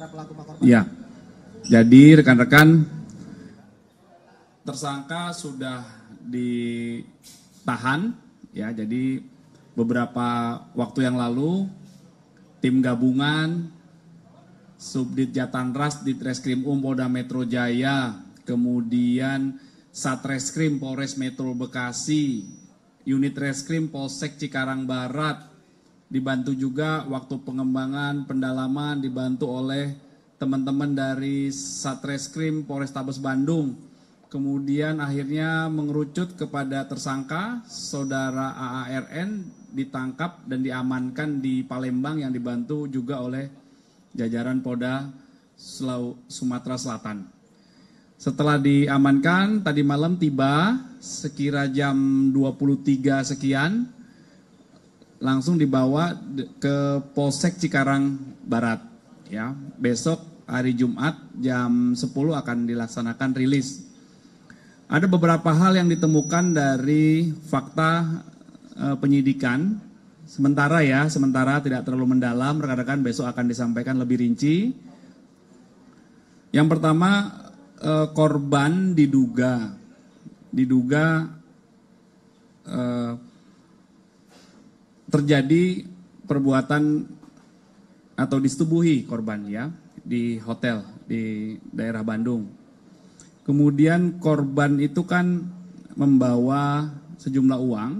antara pelaku sama korban? Ya, jadi rekan-rekan, tersangka sudah ditahan, ya. Jadi beberapa waktu yang lalu tim gabungan Subdit Jatanras Ditreskrim Polda Metro Jaya, kemudian Satreskrim Polres Metro Bekasi, Unit Reskrim Polsek Cikarang Barat, dibantu juga waktu pengembangan pendalaman dibantu oleh teman-teman dari Satreskrim Polrestabes Bandung. Kemudian akhirnya mengerucut kepada tersangka saudara AARN, ditangkap dan diamankan di Palembang yang dibantu juga oleh jajaran Polda Sumatera Selatan. Setelah diamankan, tadi malam tiba sekira jam 23 sekian, langsung dibawa ke Polsek Cikarang Barat. Ya, besok hari Jumat jam 10 akan dilaksanakan rilis. Ada beberapa hal yang ditemukan dari fakta penyidikan. Sementara tidak terlalu mendalam, rekan-rekan besok akan disampaikan lebih rinci. Yang pertama, korban diduga terjadi perbuatan atau disetubuhi korban, ya, di hotel di daerah Bandung. Kemudian korban itu kan membawa sejumlah uang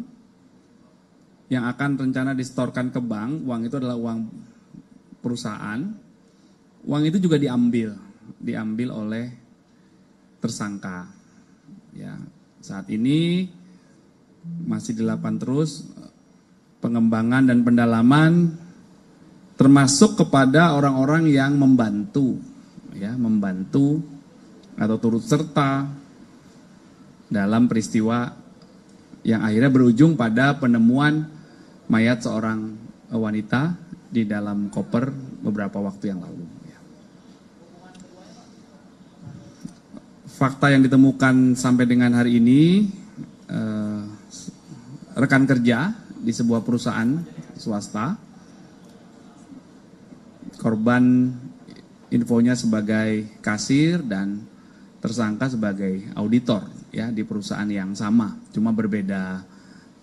yang akan rencana disetorkan ke bank. Uang itu adalah uang perusahaan. Uang itu juga diambil oleh tersangka. Ya, saat ini masih dilakukan terus pengembangan dan pendalaman, termasuk kepada orang-orang yang membantu atau turut serta dalam peristiwa yang akhirnya berujung pada penemuan mayat seorang wanita di dalam koper beberapa waktu yang lalu. Fakta yang ditemukan sampai dengan hari ini, rekan kerja di sebuah perusahaan swasta, korban infonya sebagai kasir dan tersangka sebagai auditor, ya, di perusahaan yang sama, cuma berbeda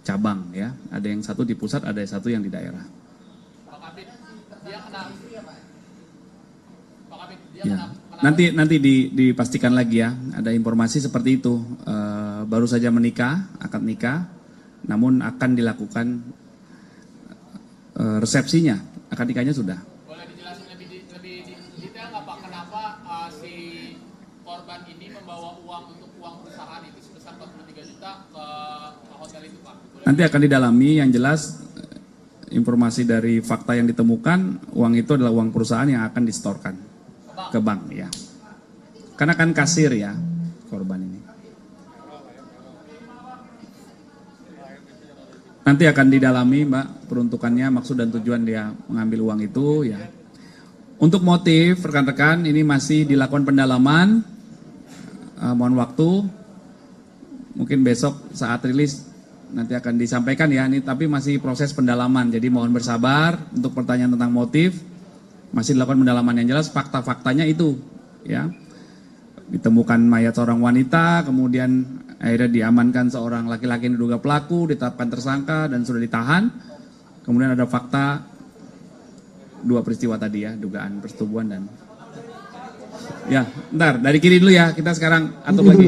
cabang, ya. Ada yang satu di pusat, ada yang satu yang di daerah. Pak Kabit, dia kena. Pak Kabit, dia Ya. kena. Nanti dipastikan lagi, ya. Ada informasi seperti itu. Baru saja menikah, akad nikah, namun akan dilakukan resepsinya. Akad nikahnya sudah. Boleh dijelasin lebih detail nggak Pak, kenapa si korban ini membawa uang untuk uang perusahaan itu sebesar 43 juta ke hotel itu, Pak? Nanti akan didalami. Yang jelas informasi dari fakta yang ditemukan, uang itu adalah uang perusahaan yang akan disetorkan ke bank, ya. Karena kan kasir, ya, korban ini. Nanti akan didalami, Mbak, peruntukannya, maksud dan tujuan dia mengambil uang itu, ya. Untuk motif, rekan-rekan, ini masih dilakukan pendalaman. Mohon waktu, mungkin besok saat rilis nanti akan disampaikan, ya. Ini tapi masih proses pendalaman, jadi mohon bersabar. Untuk pertanyaan tentang motif, masih dilakukan pendalaman. Yang jelas fakta-faktanya itu, ya. Ditemukan mayat seorang wanita, kemudian akhirnya diamankan seorang laki-laki yang diduga pelaku, ditetapkan tersangka dan sudah ditahan. Kemudian ada fakta 2 peristiwa tadi, ya, dugaan persetubuhan dan ya, bentar, dari kiri dulu, ya, kita sekarang atur lagi.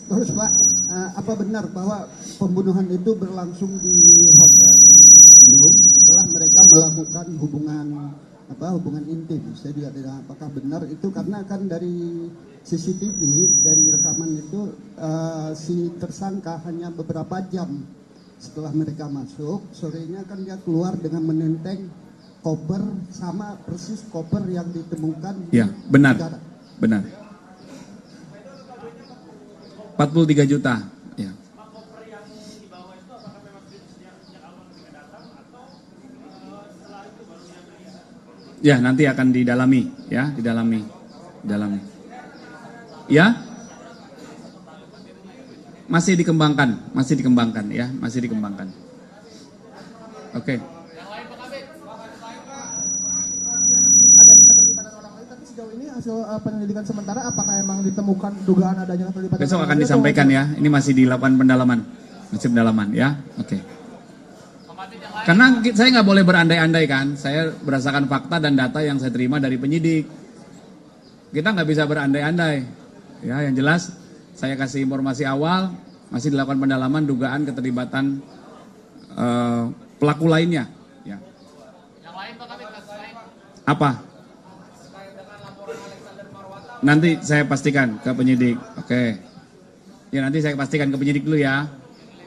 Terus Pak, apa benar bahwa pembunuhan itu berlangsung di hotel yang di Bandung setelah mereka melakukan hubungan intim? Saya juga tidak, apakah benar itu, karena kan dari CCTV, dari rekaman itu si tersangka hanya beberapa jam setelah mereka masuk, sorenya kan dia keluar dengan menenteng koper sama persis koper yang ditemukan. Ya, benar. Benar. 43 juta, ya. Ya, nanti akan didalami, ya, didalami. Ya. Masih dikembangkan, ya, masih dikembangkan. Oke. Adanya keterlibatan orang lain? hasil penyelidikan sementara apakah emang ditemukan dugaan adanya keterlibatan? Besok akan disampaikan ya. Ini masih dilakukan pendalaman. Masih pendalaman ya. Oke. Karena saya nggak boleh berandai-andai kan. Saya berdasarkan fakta dan data yang saya terima dari penyidik. Kita nggak bisa berandai-andai. Ya, yang jelas saya kasih informasi awal, masih dilakukan pendalaman dugaan keterlibatan pelaku lainnya. Ya. Yang lain Pak Kabit, kasus lain. Apa? Nanti saya pastikan ke penyidik. Oke. Ya nanti saya pastikan ke penyidik dulu ya.